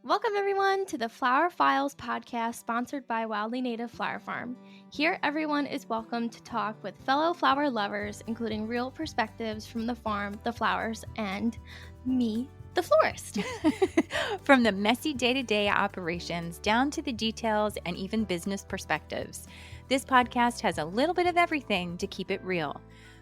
Welcome, everyone, to the Flower Files podcast sponsored by Wildly Native Flower Farm. Here, everyone is welcome to talk with fellow flower lovers, including real perspectives from the farm, the flowers, and me, the florist. From the messy day-to-day operations down to the details and even business perspectives, this podcast has a little bit of everything to keep it real.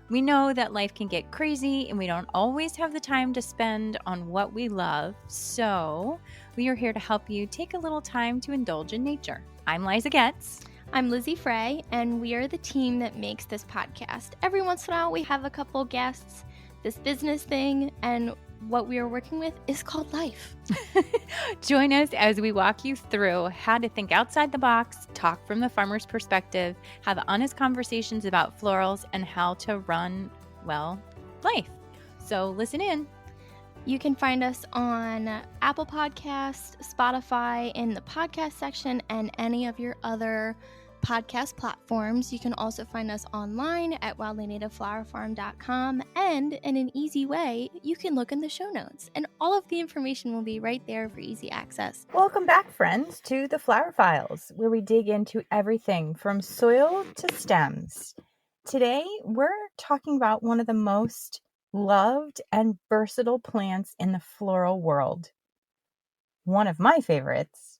We know that life can get crazy and we don't always have the time to spend on what we love, so we are here to help you take a little time to indulge in nature. I'm Liza Getz. I'm Lizzie Frey, and we are the team that makes this podcast. Every once in a while, we have a couple guests, this business thing, and what we are working with is called life. Join us as we walk you through how to think outside the box, talk from the farmer's perspective, have honest conversations about florals, and how to run, well, life. So listen in. You can find us on Apple Podcasts, Spotify, in the podcast section, and any of your other podcast platforms. You can also find us online at wildlynativeflowerfarm.com, and in an easy way, you can look in the show notes, and all of the information will be right there for easy access. Welcome back, friends, to the Flower Files, where we dig into everything from soil to stems. Today, we're talking about one of the most loved and versatile plants in the floral world. One of my favorites,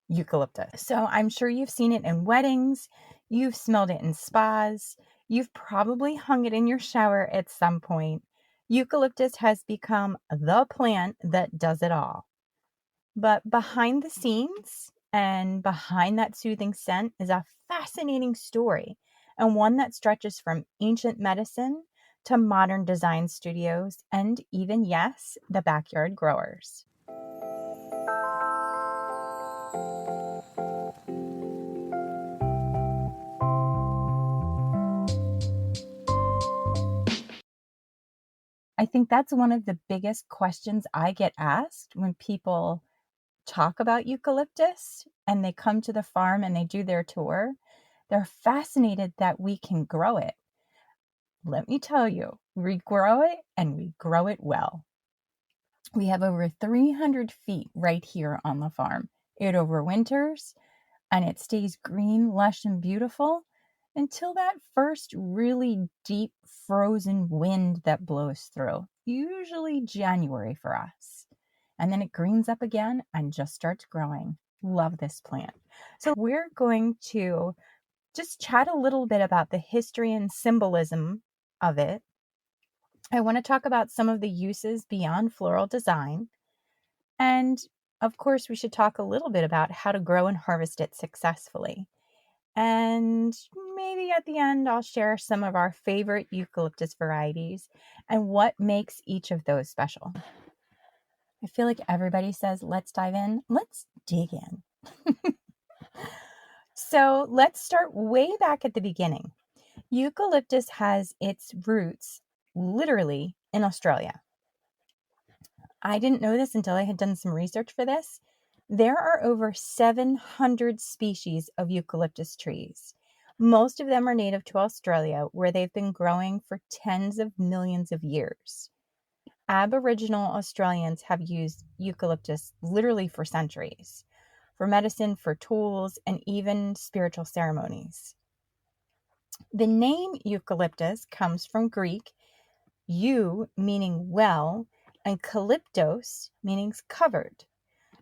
eucalyptus. So I'm sure you've seen it in weddings, you've smelled it in spas, you've probably hung it in your shower at some point. Eucalyptus has become the plant that does it all. But behind the scenes and behind that soothing scent is a fascinating story, and one that stretches from ancient medicine to modern design studios and even, yes, the backyard growers. I think that's one of the biggest questions I get asked when people talk about eucalyptus and they come to the farm and they do their tour. They're fascinated that we can grow it. Let me tell you, we grow it and we grow it well. We have over 300 feet right here on the farm. It overwinters and it stays green, lush, and beautiful until that first really deep frozen wind that blows through, usually January for us. And then it greens up again and just starts growing. Love this plant. So we're going to just chat a little bit about the history and symbolism of it. I want to talk about some of the uses beyond floral design. And of course, we should talk a little bit about how to grow and harvest it successfully. And maybe at the end, I'll share some of our favorite eucalyptus varieties and what makes each of those special. I feel like everybody says, let's dive in. Let's dig in. So let's start way back at the beginning. Eucalyptus has its roots literally in Australia. I didn't know this until I had done some research for this. There are over 700 species of eucalyptus trees. Most of them are native to Australia, where they've been growing for tens of millions of years. Aboriginal Australians have used eucalyptus literally for centuries, for medicine, for tools, and even spiritual ceremonies. The name eucalyptus comes from Greek, eu meaning well, and kalyptos meaning covered.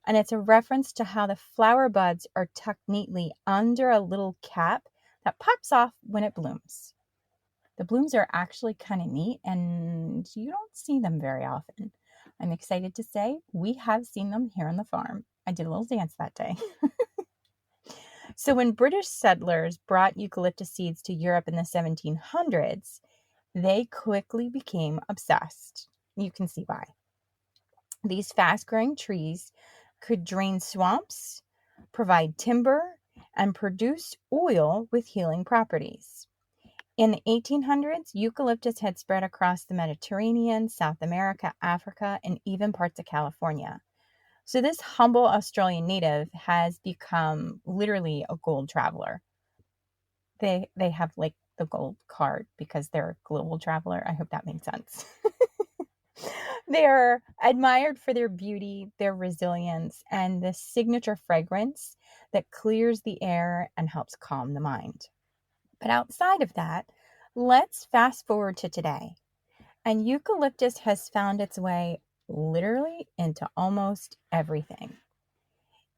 And it's a reference to how the flower buds are tucked neatly under a little cap that pops off when it blooms. The blooms are actually kind of neat, and you don't see them very often. I'm excited to say we have seen them here on the farm. I did a little dance that day. So when British settlers brought eucalyptus seeds to Europe in the 1700s, they quickly became obsessed. You can see why. These fast-growing trees could drain swamps, provide timber, and produce oil with healing properties. In the 1800s, eucalyptus had spread across the Mediterranean, South America, Africa, and even parts of California. So this humble Australian native has become literally a gold traveler. They have like the gold card because they're a global traveler. I hope that makes sense. They're admired for their beauty, their resilience, and the signature fragrance that clears the air and helps calm the mind. But outside of that, let's fast forward to today. And eucalyptus has found its way literally into almost everything.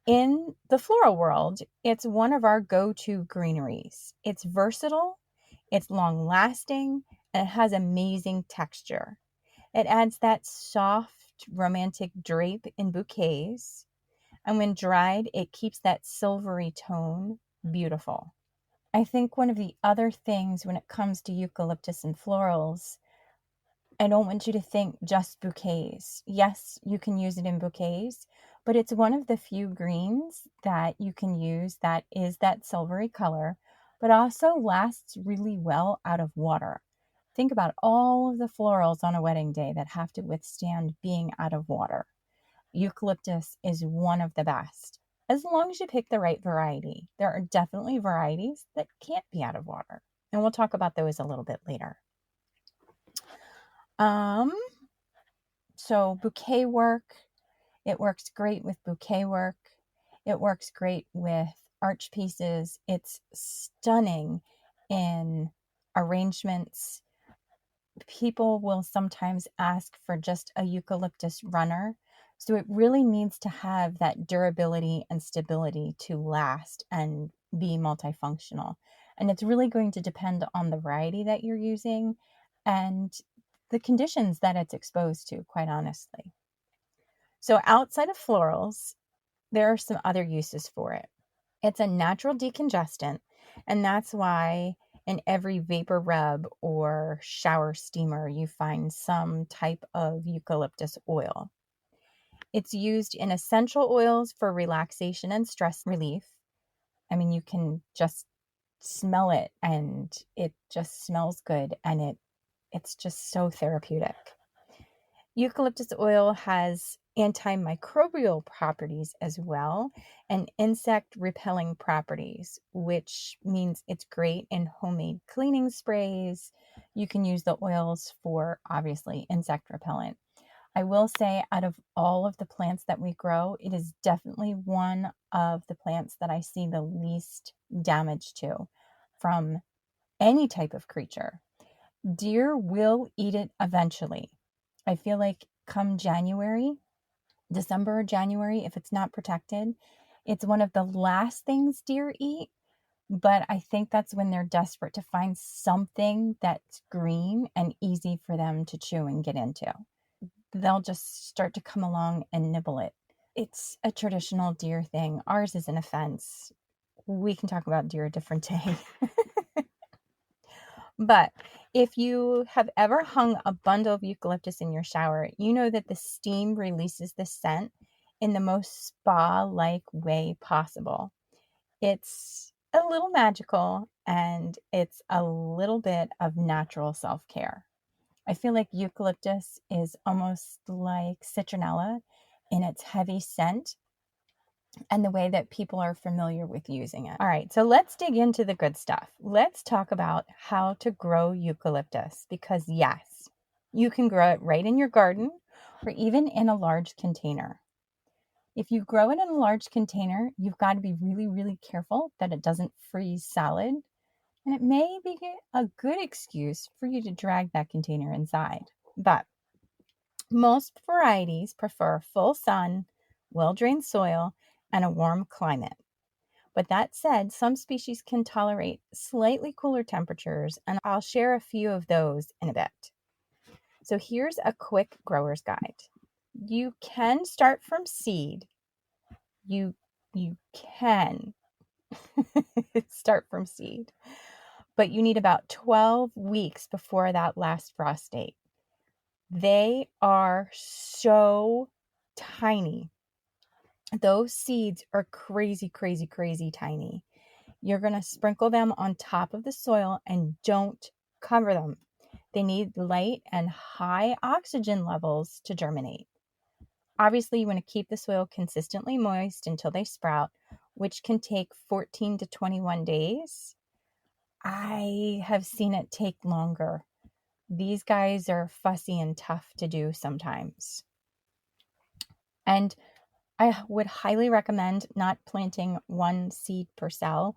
In the floral world, it's one of our go-to greeneries. It's versatile, it's long-lasting, and it has amazing texture. It adds that soft, romantic drape in bouquets, and when dried, it keeps that silvery tone beautiful. I think one of the other things when it comes to eucalyptus and florals, I don't want you to think just bouquets. Yes, you can use it in bouquets, but it's one of the few greens that you can use that is that silvery color, but also lasts really well out of water. Think about all of the florals on a wedding day that have to withstand being out of water. Eucalyptus is one of the best, as long as you pick the right variety. There are definitely varieties that can't be out of water, and we'll talk about those a little bit later. So bouquet work, it works great with bouquet work. It works great with arch pieces. It's stunning in arrangements. People will sometimes ask for just a eucalyptus runner. So it really needs to have that durability and stability to last and be multifunctional. And it's really going to depend on the variety that you're using and the conditions that it's exposed to, quite honestly. So outside of florals, there are some other uses for it. It's a natural decongestant, and that's why in every vapor rub or shower steamer, you find some type of eucalyptus oil. It's used in essential oils for relaxation and stress relief. I mean, you can just smell it and it just smells good, and it's just so therapeutic. Eucalyptus oil has antimicrobial properties as well, and insect repelling properties, which means it's great in homemade cleaning sprays. You can use the oils for obviously insect repellent. I will say, out of all of the plants that we grow, it is definitely one of the plants that I see the least damage to from any type of creature. Deer will eat it eventually. I feel like come January, December or January, if it's not protected, it's one of the last things deer eat. But I think that's when they're desperate to find something that's green and easy for them to chew and get into. They'll just start to come along and nibble it. It's a traditional deer thing. Ours isn't a fence. We can talk about deer a different day. But if you have ever hung a bundle of eucalyptus in your shower, you know that the steam releases the scent in the most spa-like way possible. It's a little magical, and it's a little bit of natural self-care. I feel like eucalyptus is almost like citronella in its heavy scent and the way that people are familiar with using it. All right, so let's dig into the good stuff. Let's talk about how to grow eucalyptus, because yes, you can grow it right in your garden or even in a large container. If you grow it in a large container, you've got to be really, really careful that it doesn't freeze solid, and it may be a good excuse for you to drag that container inside. But most varieties prefer full sun, well-drained soil, and a warm climate. But that said, some species can tolerate slightly cooler temperatures, and I'll share a few of those in a bit. So here's a quick grower's guide. You can start from seed. You can start from seed, but you need about 12 weeks before that last frost date. They are so tiny. Those seeds are crazy, crazy, crazy tiny. You're going to sprinkle them on top of the soil and don't cover them. They need light and high oxygen levels to germinate. Obviously, you want to keep the soil consistently moist until they sprout, which can take 14 to 21 days. I have seen it take longer. These guys are fussy and tough to do sometimes. And I would highly recommend not planting one seed per cell.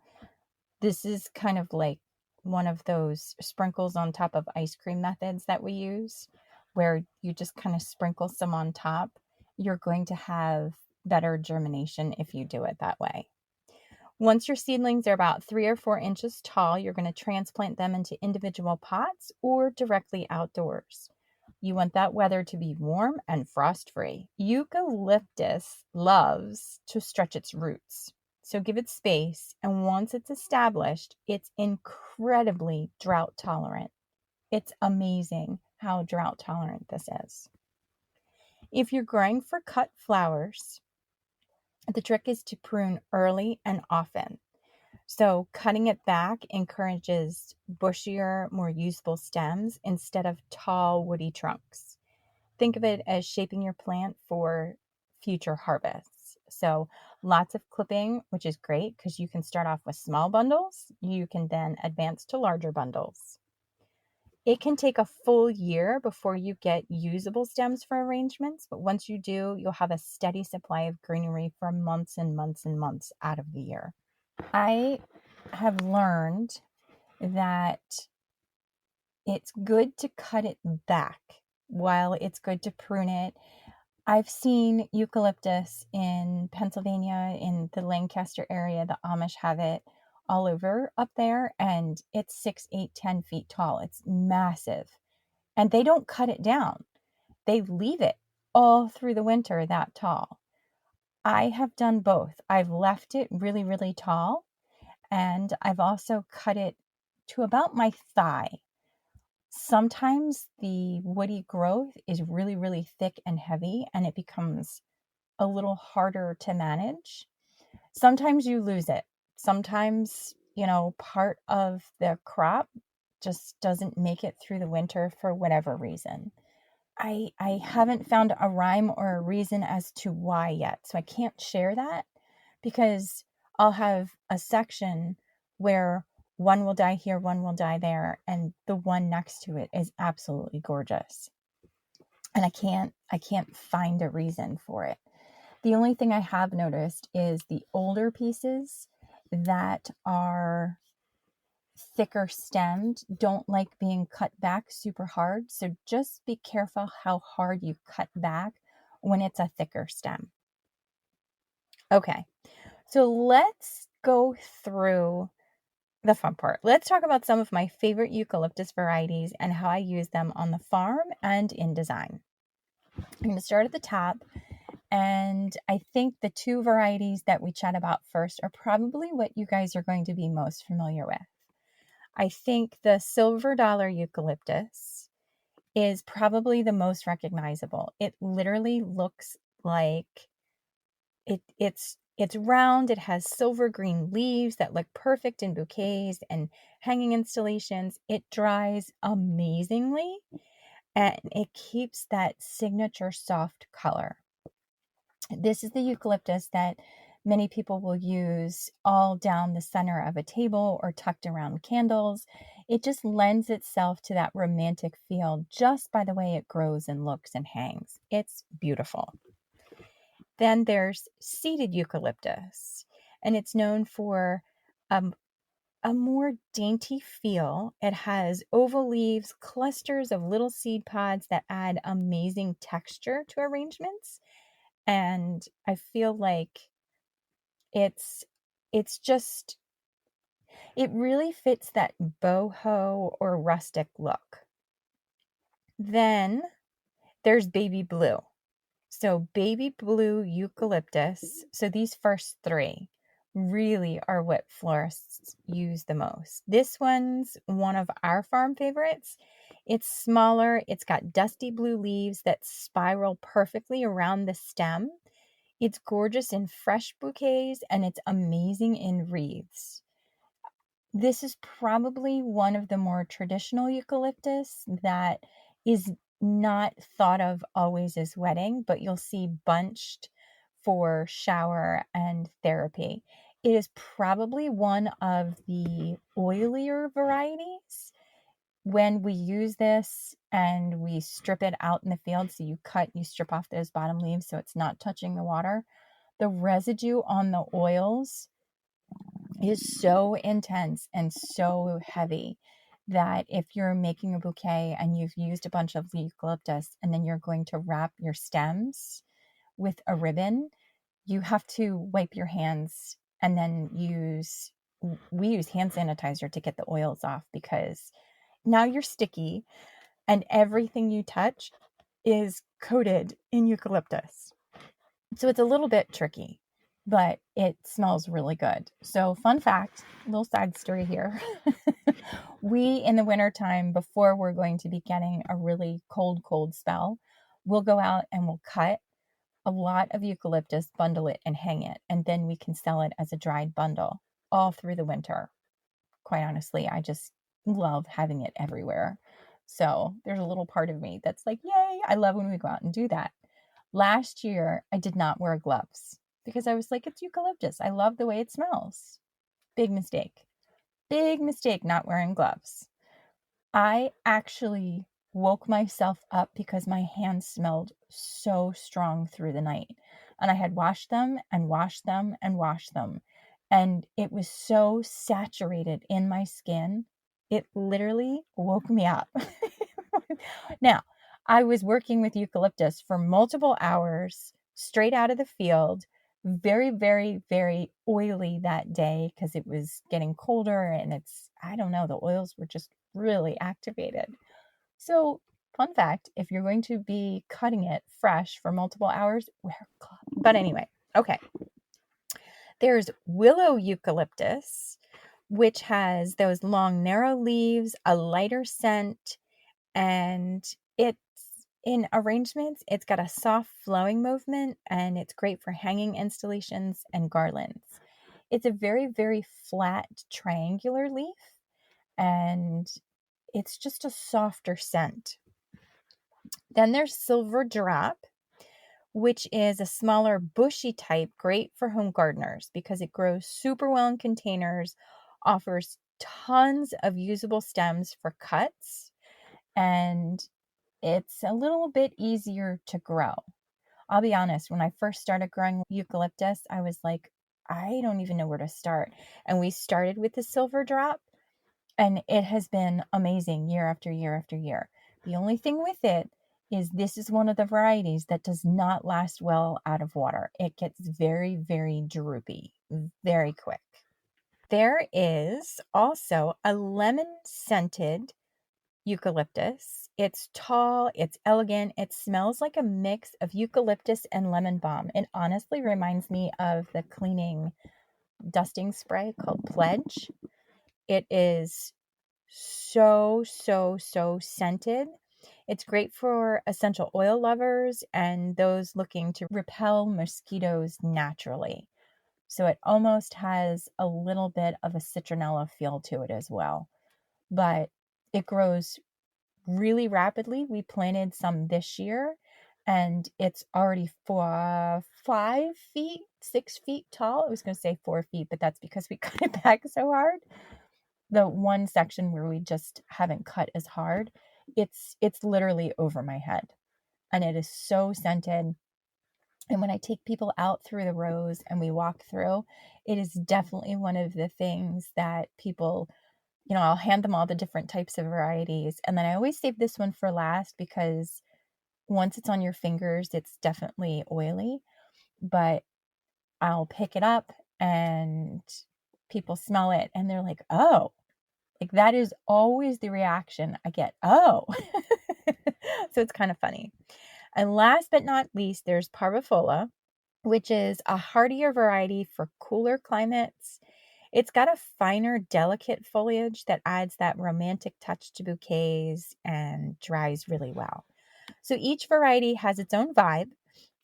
This is kind of like one of those sprinkles on top of ice cream methods that we use, where you just kind of sprinkle some on top. You're going to have better germination if you do it that way. Once your seedlings are about 3 or 4 inches tall, you're going to transplant them into individual pots or directly outdoors. You want that weather to be warm and frost-free. Eucalyptus loves to stretch its roots, so give it space, and once it's established, it's incredibly drought tolerant. It's amazing how drought tolerant this is. If you're growing for cut flowers, the trick is to prune early and often. So cutting it back encourages bushier, more useful stems instead of tall, woody trunks. Think of it as shaping your plant for future harvests. So lots of clipping, which is great because you can start off with small bundles. You can then advance to larger bundles. It can take a full year before you get usable stems for arrangements, but once you do, you'll have a steady supply of greenery for months and months and months out of the year. I have learned that it's good to cut it back while it's good to prune it. I've seen eucalyptus in Pennsylvania, in the Lancaster area. The Amish have it all over up there, and it's 6, 8, 10 feet tall. It's massive. And they don't cut it down. They leave it all through the winter that tall. I have done both. I've left it really, really tall, and I've also cut it to about my thigh. Sometimes the woody growth is really, really thick and heavy, and it becomes a little harder to manage. Sometimes you lose it. Sometimes, part of the crop just doesn't make it through the winter for whatever reason. I haven't found a rhyme or a reason as to why yet, so I can't share that, because I'll have a section where one will die here, one will die there, and the one next to it is absolutely gorgeous. And I can't find a reason for it. The only thing I have noticed is the older pieces that are thicker stemmed don't like being cut back super hard. So just be careful how hard you cut back when it's a thicker stem. Okay, so let's go through the fun part. Let's talk about some of my favorite eucalyptus varieties and how I use them on the farm and in design. I'm going to start at the top, and I think the 2 varieties that we chat about first are probably what you guys are going to be most familiar with. I think the silver dollar eucalyptus is probably the most recognizable. It literally looks like it's round. It has silver green leaves that look perfect in bouquets and hanging installations. It dries amazingly, and it keeps that signature soft color. This is the eucalyptus that many people will use all down the center of a table or tucked around candles. It just lends itself to that romantic feel just by the way it grows and looks and hangs. It's beautiful. Then there's seeded eucalyptus, and it's known for a more dainty feel. It has oval leaves, clusters of little seed pods that add amazing texture to arrangements. And I feel like it's just, it really fits that boho or rustic look. Then there's baby blue. So baby blue eucalyptus. So these first 3 really are what florists use the most. This one's one of our farm favorites. It's smaller. It's got dusty blue leaves that spiral perfectly around the stem. It's gorgeous in fresh bouquets, and it's amazing in wreaths. This is probably one of the more traditional eucalyptus that is not thought of always as wedding, but you'll see bunched for shower and therapy. It is probably one of the oilier varieties. when we use this and we strip it out in the field, so you strip off those bottom leaves so it's not touching the water, the residue on the oils is so intense and so heavy that if you're making a bouquet and you've used a bunch of eucalyptus and then you're going to wrap your stems with a ribbon, you have to wipe your hands and then we use hand sanitizer to get the oils off, because now you're sticky and everything you touch is coated in eucalyptus. So it's a little bit tricky, but it smells really good. So fun fact, little side story here. We, in the wintertime, before we're going to be getting a really cold spell, we'll go out and we'll cut a lot of eucalyptus, bundle it, and hang it. And then we can sell it as a dried bundle all through the winter. Quite honestly, I just love having it everywhere. So there's a little part of me that's like, yay, I love when we go out and do that. Last year, I did not wear gloves because I was like, it's eucalyptus. I love the way it smells. Big mistake. Big mistake not wearing gloves. I actually woke myself up because my hands smelled so strong through the night. And I had washed them and washed them and washed them. And it was so saturated in my skin, it literally woke me up. Now, I was working with eucalyptus for multiple hours straight out of the field, very, very, very oily that day because it was getting colder and I don't know, the oils were just really activated. So, fun fact, if you're going to be cutting it fresh for multiple hours, wear gloves. But anyway, okay. There's willow eucalyptus, which has those long, narrow leaves, a lighter scent, and it's in arrangements. It's got a soft flowing movement, and it's great for hanging installations and garlands. It's a very, very flat triangular leaf, and it's just a softer scent. Then there's silver drop, which is a smaller bushy type, great for home gardeners because it grows super well in containers, offers tons of usable stems for cuts, and it's a little bit easier to grow. I'll be honest, when I first started growing eucalyptus, I was like, I don't even know where to start. And we started with the silver drop, and it has been amazing year after year after year. The only thing with it is this is one of the varieties that does not last well out of water. It gets very, very droopy very quick. There is also a lemon-scented eucalyptus. It's tall, it's elegant, it smells like a mix of eucalyptus and lemon balm. It honestly reminds me of the cleaning dusting spray called Pledge. It is so scented. It's great for essential oil lovers and those looking to repel mosquitoes naturally. So it almost has a little bit of a citronella feel to it as well. But it grows really rapidly. We planted some this year, and it's already 5 feet, 6 feet tall. I was going to say 4 feet, but that's because we cut it back so hard. The one section where we just haven't cut as hard, it's literally over my head, and it is so scented. And when I take people out through the rows and we walk through, it is definitely one of the things that people, I'll hand them all the different types of varieties. And then I always save this one for last because once it's on your fingers, it's definitely oily. But I'll pick it up and people smell it and they're like, oh, like that is always the reaction I get. Oh, so it's kind of funny. And last but not least, there's parvifolia, which is a hardier variety for cooler climates. It's got a finer, delicate foliage that adds that romantic touch to bouquets and dries really well. So each variety has its own vibe,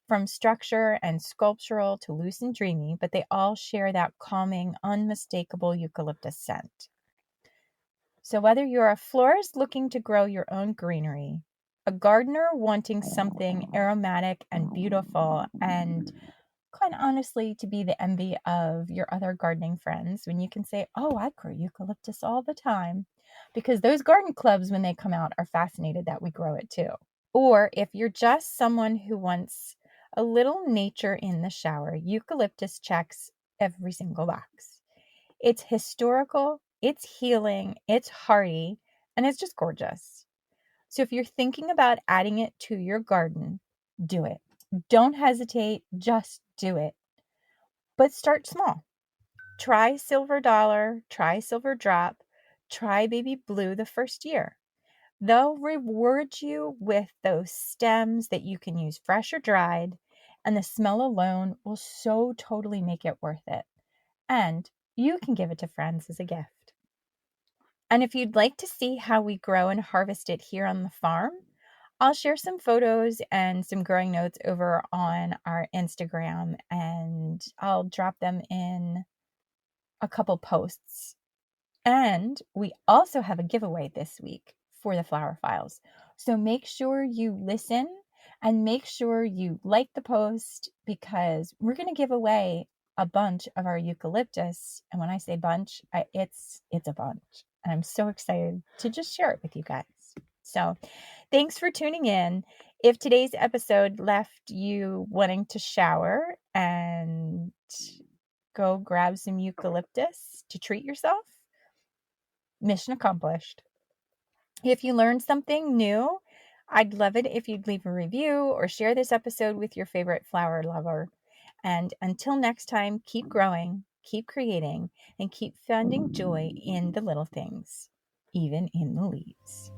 from structure and sculptural to loose and dreamy, but they all share that calming, unmistakable eucalyptus scent. So whether you're a florist looking to grow your own greenery, a gardener wanting something aromatic and beautiful, and quite honestly to be the envy of your other gardening friends when you can say, oh, I grow eucalyptus all the time, because those garden clubs, when they come out, are fascinated that we grow it too. Or if you're just someone who wants a little nature in the shower, eucalyptus checks every single box. It's historical, it's healing, it's hardy, and it's just gorgeous. So if you're thinking about adding it to your garden, do it. Don't hesitate, just do it. But start small. Try silver dollar, try silver drop, try baby blue the first year. They'll reward you with those stems that you can use fresh or dried, and the smell alone will so totally make it worth it. And you can give it to friends as a gift. And if you'd like to see how we grow and harvest it here on the farm, I'll share some photos and some growing notes over on our Instagram, and I'll drop them in a couple posts. And we also have a giveaway this week for the Flower Files. So make sure you listen and make sure you like the post, because we're going to give away a bunch of our eucalyptus. And when I say bunch, it's a bunch. And I'm so excited to just share it with you guys. So thanks for tuning in. If today's episode left you wanting to shower and go grab some eucalyptus to treat yourself, mission accomplished. If you learned something new, I'd love it if you'd leave a review or share this episode with your favorite flower lover. And until next time, keep growing, keep creating, and keep finding joy in the little things, even in the leaves.